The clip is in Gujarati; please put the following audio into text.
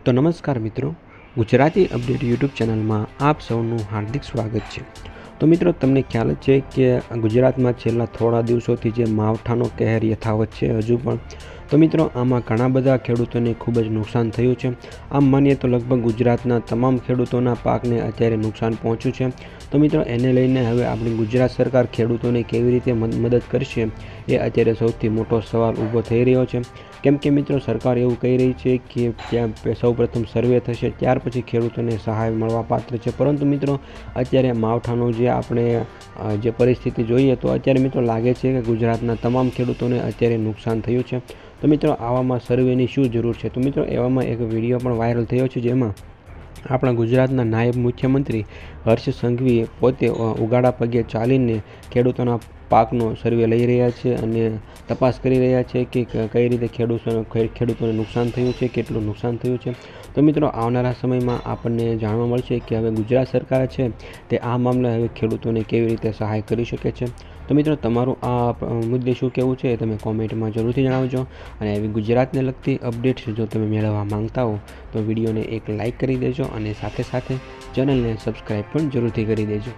તો નમસ્કાર મિત્રો, ગુજરાતી અપડેટ યુટ્યુબ ચેનલમાં આપ સૌનું હાર્દિક સ્વાગત છે। તો મિત્રો, તમને ખ્યાલ જ છે કે ગુજરાતમાં છેલ્લા થોડા દિવસોથી જે માવઠાનો કહેર યથાવત છે હજુ પણ। તો મિત્રો, આમાં ઘણા બધા ખેડૂતોને ખૂબ જ નુકસાન થયું છે। આમ માનીએ તો લગભગ ગુજરાતના તમામ ખેડૂતોના પાકને અત્યારે નુકસાન પહોંચ્યું છે। તો મિત્રો, એને લઈને હવે આપણી ગુજરાત સરકાર ખેડૂતોને કેવી રીતે મદદ કરશે એ અત્યારે સૌથી મોટો સવાલ ઊભો થઈ રહ્યો છે। કેમ કે મિત્રો, સરકાર એવું કહી રહી છે કે ત્યાં સૌપ્રથમ સર્વે થશે, ત્યાર પછી ખેડૂતોને સહાય મળવા પાત્ર છે। પરંતુ મિત્રો, અત્યારે માવઠાનું જે આપણે જે પરિસ્થિતિ જોઈએ તો અત્યારે મિત્રો લાગે છે કે ગુજરાતના તમામ ખેડૂતોને અત્યારે નુકસાન થયું છે। તો મિત્રો, આવામાં સર્વેની શું જરૂર છે? તો મિત્રો, એવામાં એક વિડીયો પણ વાયરલ થયો છે, જેમાં આપણા ગુજરાતના નાયબ મુખ્યમંત્રી હર્ષ સંઘવી પોતે ઉગાડા પગે ચાલીને ખેડૂતોના પાકનો સર્વે લઈ રહ્યા છે અને તપાસ કરી રહ્યા છે કે કઈ રીતે ખેડૂતોને નુકસાન થયું છે, કેટલું નુકસાન થયું છે। તો મિત્રો, આવનારા સમયમાં આપણને જાણવા મળશે કે હવે ગુજરાત સરકાર છે તે આ મામલે હવે ખેડૂતોને કેવી રીતે સહાય કરી શકે છે। તો મિત્રો, તમારું આ મુદ્દે શું કહેવું છે તમે કોમેન્ટમાં જરૂરથી જણાવજો। અને એવી ગુજરાતને લગતી અપડેટ્સ જો તમે મેળવવા માંગતા હો તો વિડીયોને એક લાઇક કરી દેજો અને સાથે સાથે ચેનલને સબસ્ક્રાઈબ પણ જરૂરથી કરી દેજો।